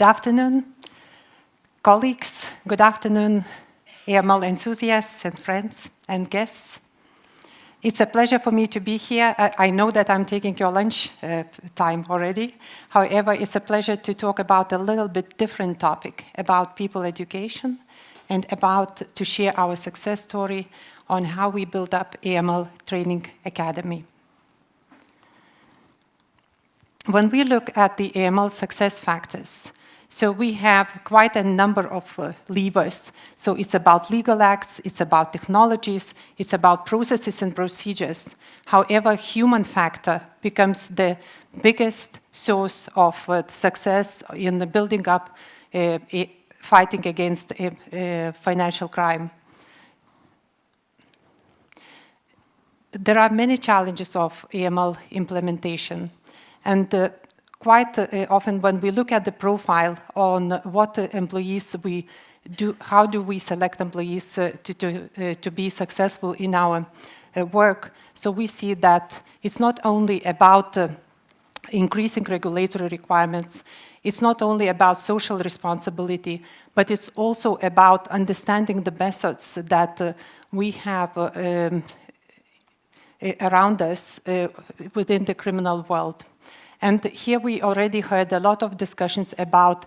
Good afternoon, colleagues. Good afternoon, AML enthusiasts and friends and guests. It's a pleasure for me to be here. I know that I'm taking your lunch time already. However, it's a pleasure to talk about a little bit different topic, about people education, and to share our success story on how we build up AML Training Academy. When we look at the AML success factors, so we have quite a number of levers. So it's about legal acts, it's about technologies, it's about processes and procedures. However, human factor becomes the biggest source of success in the building up, fighting against financial crime. There are many challenges of AML implementation. And quite often when we look at the profile on what employees we do, how do we select employees to be successful in our work, so we see that it's not only about increasing regulatory requirements, it's not only about social responsibility, but it's also about understanding the methods that we have around us within the criminal world. And here we already heard a lot of discussions about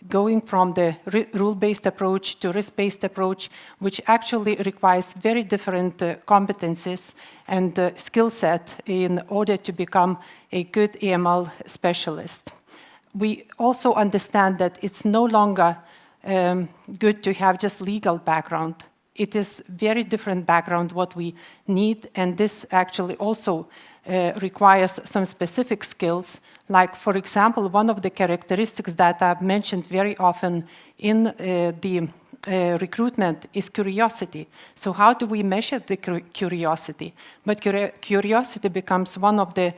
going from the rule-based approach to risk-based approach, which actually requires very different competencies and skill set in order to become a good AML specialist. We also understand that it's no longer good to have just legal background. It is very different background what we need, and this actually also requires some specific skills, like, for example, one of the characteristics that I've mentioned very often in the recruitment is curiosity. So how do we measure the curiosity? But curiosity becomes one of the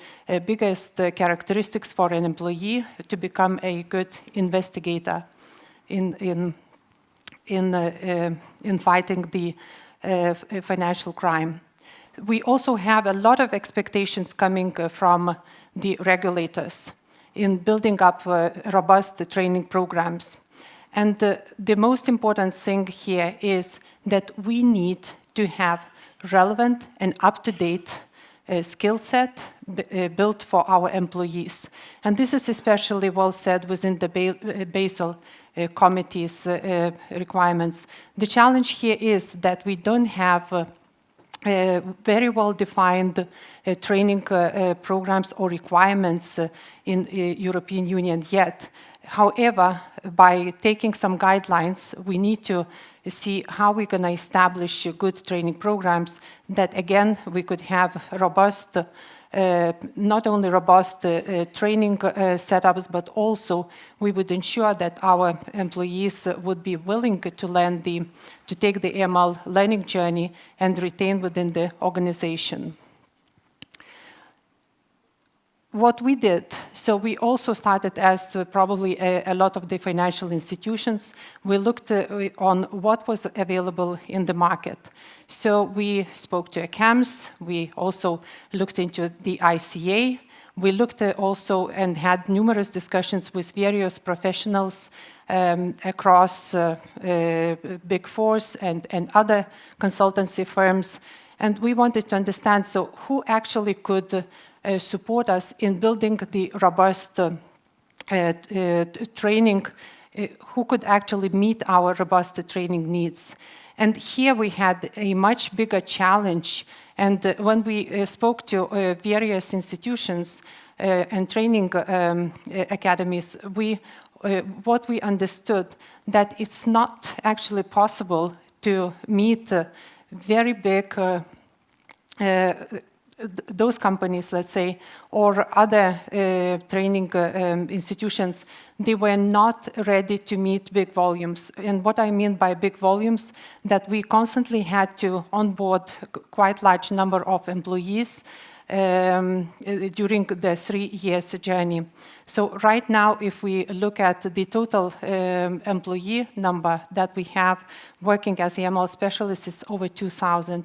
biggest characteristics for an employee to become a good investigator in fighting the financial crime. We also have a lot of expectations coming from the regulators in building up robust training programs. And the most important thing here is that we need to have relevant and up-to-date skill set built for our employees. And this is especially well said within the Basel Committee's requirements. The challenge here is that we don't have very well-defined training programs or requirements in European Union yet. However, by taking some guidelines, we need to see how we're going to establish good training programs that, again, we could have robust, not only robust training setups, but also we would ensure that our employees would be willing to take the AML learning journey and retain within the organization. What we did, so we also started, as probably a lot of the financial institutions, we looked on what was available in the market. So we spoke to ACAMS, we also looked into the ICA, we looked also and had numerous discussions with various professionals across Big Fours and other consultancy firms. And we wanted to understand, so who actually could support us in building the robust training, who could actually meet our robust training needs. And here we had a much bigger challenge. And when we spoke to various institutions and training academies, what we understood that it's not actually possible to meet very big those companies, let's say, or other training institutions, they were not ready to meet big volumes. And what I mean by big volumes, that we constantly had to onboard quite large number of employees during the 3 years journey. So right now, if we look at the total employee number that we have working as AML specialists, is over 2,000.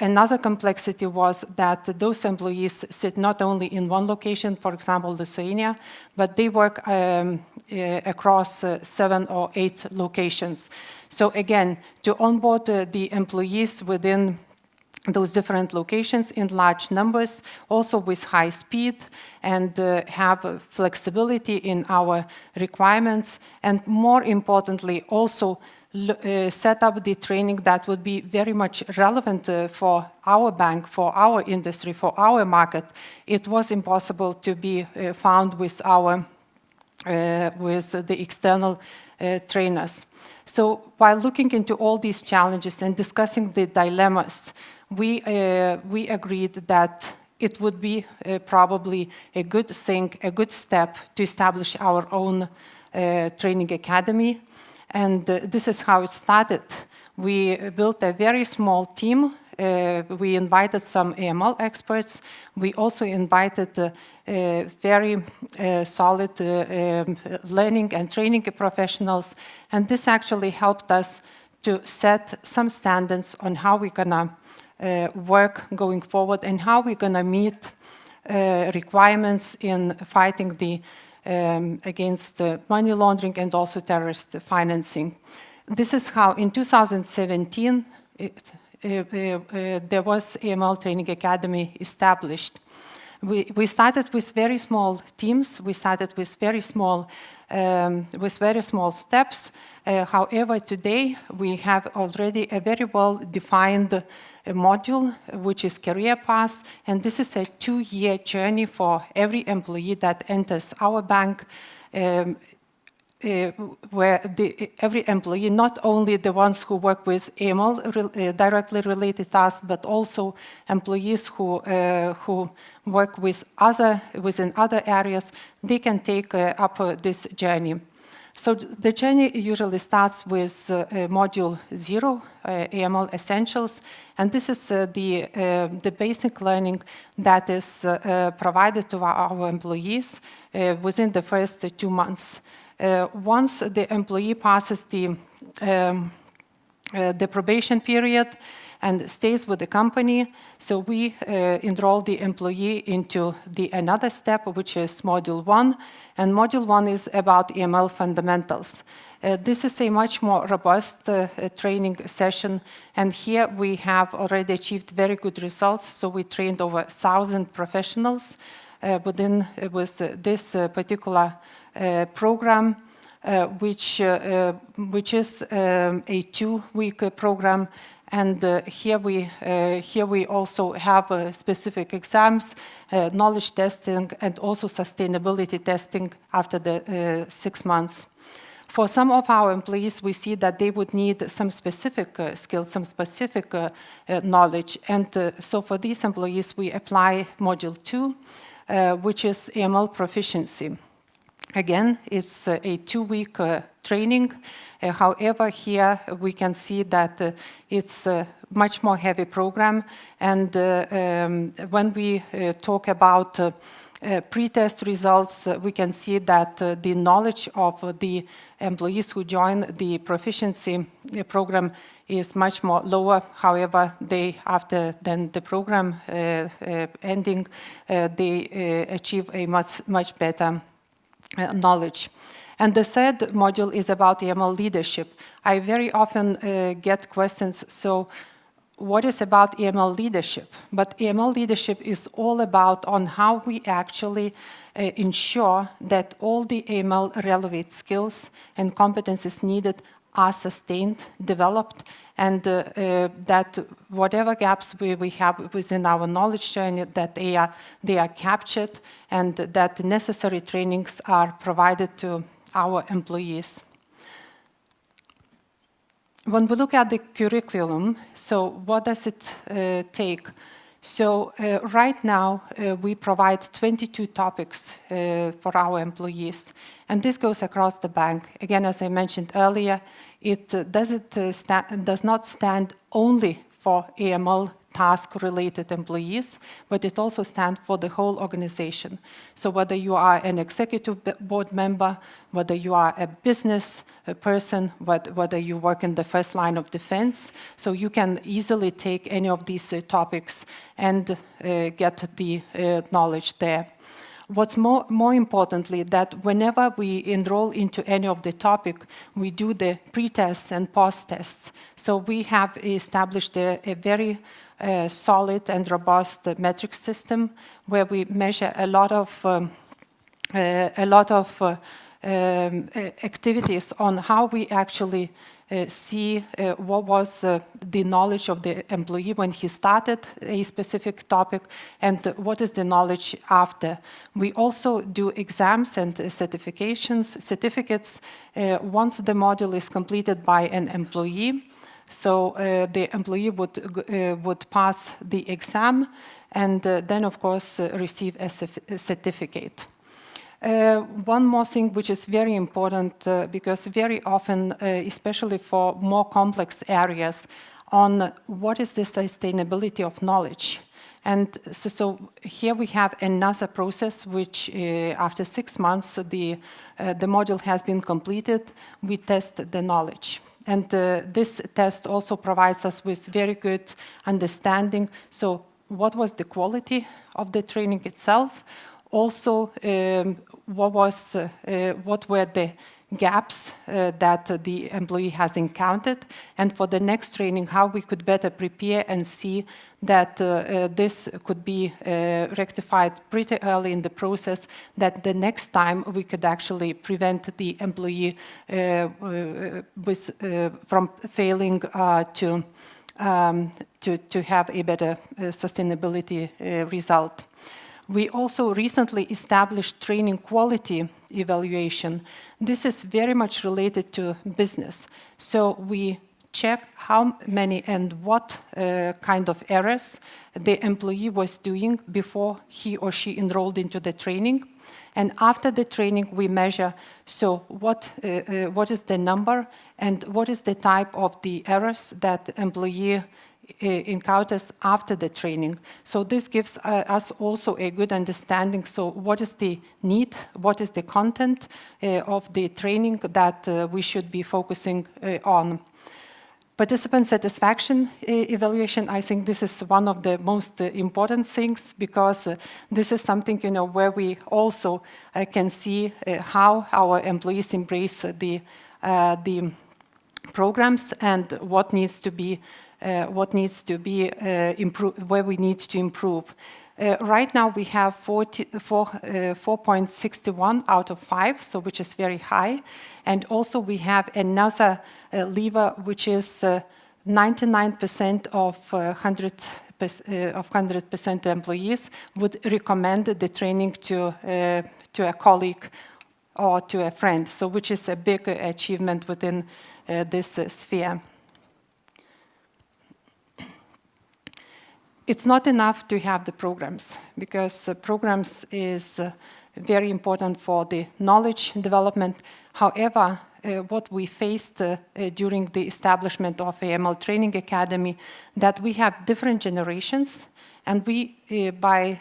Another complexity was that those employees sit not only in one location, for example, Lithuania, but they work across 7 or 8 locations. So again, to onboard the employees within those different locations in large numbers, also with high speed, and have flexibility in our requirements, and more importantly, also set up the training that would be very much relevant for our bank, for our industry, for our market. It was impossible to be found with the external trainers. So while looking into all these challenges and discussing the dilemmas, we agreed that it would be probably a good thing, a good step to establish our own training academy. And this is how it started. We built a very small team. We invited some AML experts. We also invited very solid learning and training professionals. And this actually helped us to set some standards on how we're gonna work going forward and how we're gonna meet requirements in fighting against money laundering and also terrorist financing. This is how in 2017 there was AML Training Academy established. We started with very small teams. We started with very small steps. However, today we have already a very well-defined module, which is Career Path, and this is a 2-year journey for every employee that enters our bank, where every employee, not only the ones who work with AML directly related tasks, but also employees who work within other areas, they can take up this journey. So the journey usually starts with Module 0, AML Essentials, and this is the basic learning that is provided to our employees within the first 2 months. Once the employee passes the probation period and stays with the company, so we enroll the employee into another step, which is Module 1, and Module 1 is about AML fundamentals. This is a much more robust training session, and here we have already achieved very good results. So we trained over 1,000 professionals with this particular program, which is a 2-week program. And here we also have specific exams, knowledge testing, and also sustainability testing after the 6 months. For some of our employees, we see that they would need some specific skills, some specific knowledge. And so for these employees, we apply Module 2, which is AML proficiency. Again, it's a 2-week training. However, here we can see that it's a much more heavy program. And when we talk about pre-test results, we can see that the knowledge of the employees who join the proficiency program is much more lower. However, after the program ending, they achieve a much better knowledge. And the third module is about AML leadership. I very often get questions, so what is about AML leadership? But AML leadership is all about on how we actually ensure that all the AML relevant skills and competencies needed are sustained, developed, and that whatever gaps we have within our knowledge journey, that they are captured, and that necessary trainings are provided to our employees. When we look at the curriculum, so what does it take? So right now, we provide 22 topics for our employees, and this goes across the bank. Again, as I mentioned earlier, it does not stand only for AML task-related employees, but it also stands for the whole organization. So whether you are an executive board member, whether you are a business person, whether you work in the first line of defense, so you can easily take any of these topics and get the knowledge there. What's more importantly, that whenever we enroll into any of the topic, we do the pre-tests and post-tests. So we have established a very solid and robust metric system where we measure a lot of activities on how we actually see what was the knowledge of the employee when he started a specific topic and what is the knowledge after. We also do exams and certificates once the module is completed by an employee. So the employee would pass the exam and then, of course, receive a certificate. One more thing which is very important because very often, especially for more complex areas, on what is the sustainability of knowledge. And so here we have another process which after 6 months the module has been completed, we test the knowledge. And this test also provides us with very good understanding. So what was the quality of the training itself? Also, what were the gaps that the employee has encountered, and for the next training, how we could better prepare and see that this could be rectified pretty early in the process, that the next time we could actually prevent the employee from failing to have a better sustainability result. We also recently established training quality evaluation. This is very much related to business. So we check how many and what kind of errors the employee was doing before he or she enrolled into the training. And after the training, we measure, so what is the number and what is the type of the errors that the employee encounters after the training. So this gives us also a good understanding. So what is the need, what is the content of the training that we should be focusing on. Participant satisfaction evaluation, I think this is one of the most important things because this is something, where we also can see how our employees embrace the programs and what needs to be improved, where we need to improve. Right now we have 4.61 out of 5, so which is very high. And also we have another lever, which is 99% of 100% employees would recommend the training to a colleague or to a friend, so which is a big achievement within this sphere. It's not enough to have the programs, because programs is very important for the knowledge development. However, what we faced during the establishment of AML Training Academy, that we have different generations, and we, by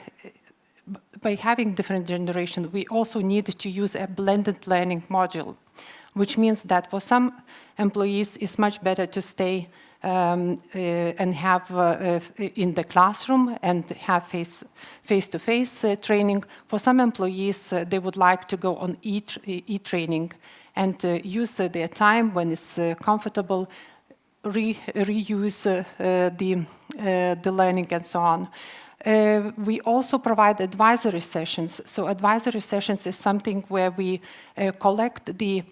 having different generations, we also need to use a blended learning module, which means that for some employees it's much better to stay and have in the classroom and have face-to-face training. For some employees, they would like to go on e-training and use their time when it's comfortable, reuse the learning and so on. We also provide advisory sessions. So advisory sessions is something where we collect the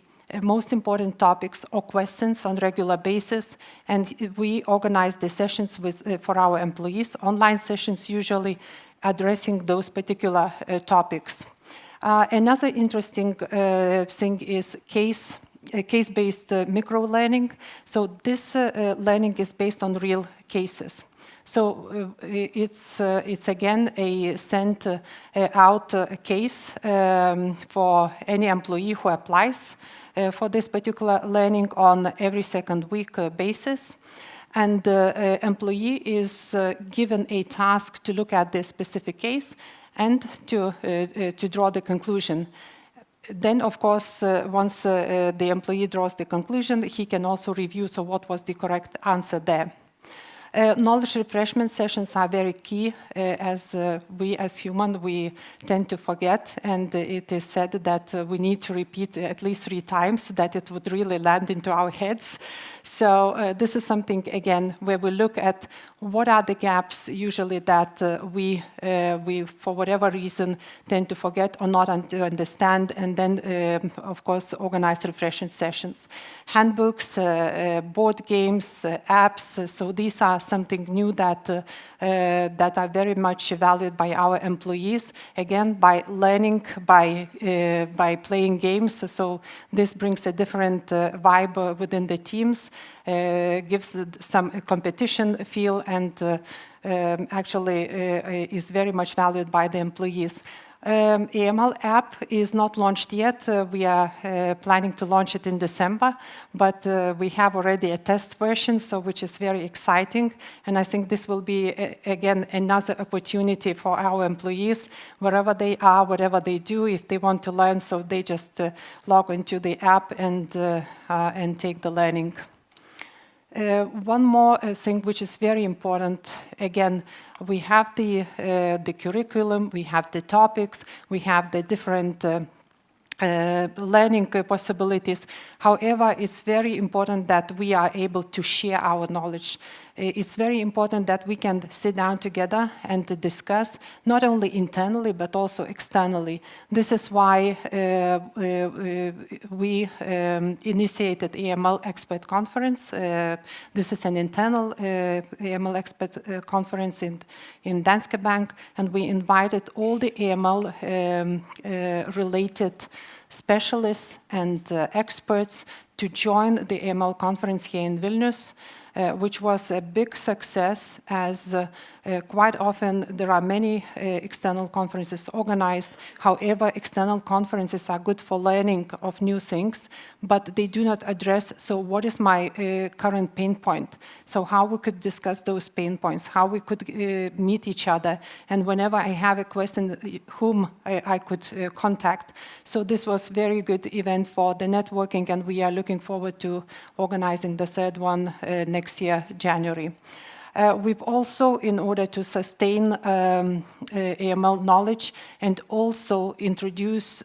most important topics or questions on regular basis, and we organize the sessions for our employees, online sessions usually addressing those particular topics. Another interesting thing is case-based micro-learning. So this learning is based on real cases. So it's again a sent out case for any employee who applies for this particular learning on every second week basis. And the employee is given a task to look at the specific case and to draw the conclusion. Then, of course, once the employee draws the conclusion, he can also review, so what was the correct answer there. Knowledge refreshment sessions are very key, as we as humans, we tend to forget, and it is said that we need to repeat at least 3 times that it would really land into our heads. So this is something, again, where we look at what are the gaps usually that we, for whatever reason, tend to forget or not to understand, and then, of course, organize refreshment sessions. Handbooks, board games, apps, so these are something new that are very much valued by our employees. Again, by learning, by playing games. So this brings a different vibe within the teams, gives some competition feel, and actually is very much valued by the employees. AML app is not launched yet. We are planning to launch it in December, but we have already a test version, so which is very exciting. And I think this will be, again, another opportunity for our employees, wherever they are, whatever they do, if they want to learn, so they just log into the app and take the learning. One more thing which is very important, again, we have the curriculum, we have the topics, we have the different learning possibilities. However, it's very important that we are able to share our knowledge. It's very important that we can sit down together and discuss, not only internally, but also externally. This is why we initiated AML Expert Conference. This is an internal AML Expert Conference in Danske Bank, and we invited all the AML related specialists and experts to join the AML conference here in Vilnius, which was a big success, as quite often there are many external conferences organized. However, external conferences are good for learning of new things, but they do not address, so what is my current pain point? So how we could discuss those pain points, how we could meet each other, and whenever I have a question, whom I could contact. So this was very good event for the networking, and we are looking forward to organizing the 3rd one next year, January. We've also, in order to sustain AML knowledge and also introduce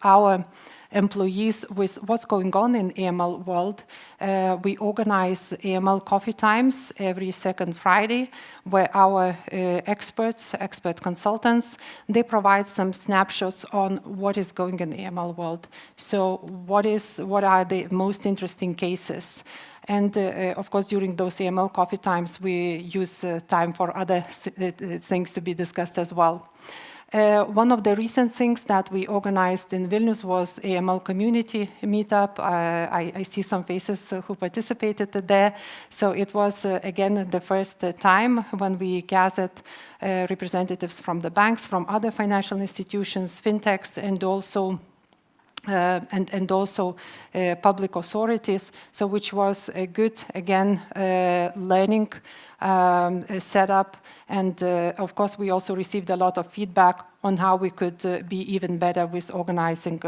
our employees with what's going on in AML world, we organize AML coffee times every 2nd Friday, where our expert consultants, they provide some snapshots on what is going in the AML world. So what are the most interesting cases? And of course, during those AML coffee times, we use time for other things to be discussed as well. One of the recent things that we organized in Vilnius was AML community meetup. I see some faces who participated there. So it was, again, the first time when we gathered representatives from the banks, from other financial institutions, fintechs, and also public authorities, so which was a good, again, learning setup. And of course, we also received a lot of feedback on how we could be even better with organizing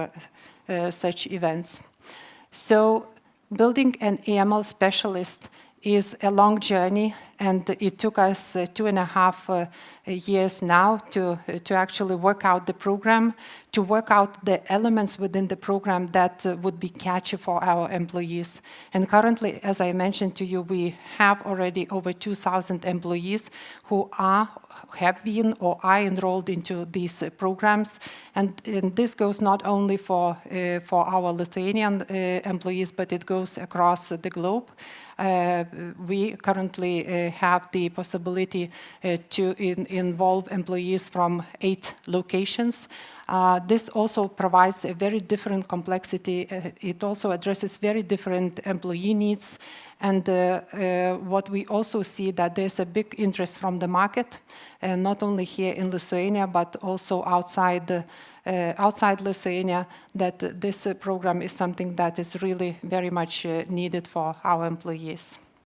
such events. So building an AML specialist is a long journey, and it took us 2.5 years now to actually work out the program, to work out the elements within the program that would be catchy for our employees. And currently, as I mentioned to you, we have already over 2,000 employees who have been or are enrolled into these programs. And this goes not only for our Lithuanian employees, but it goes across the globe. We currently have the possibility to involve employees from 8 locations. This also provides a very different complexity. It also addresses very different employee needs. And what we also see that there's a big interest from the market, not only here in Lithuania, but also outside outside Lithuania, that this program is something that is really very much needed for our employees.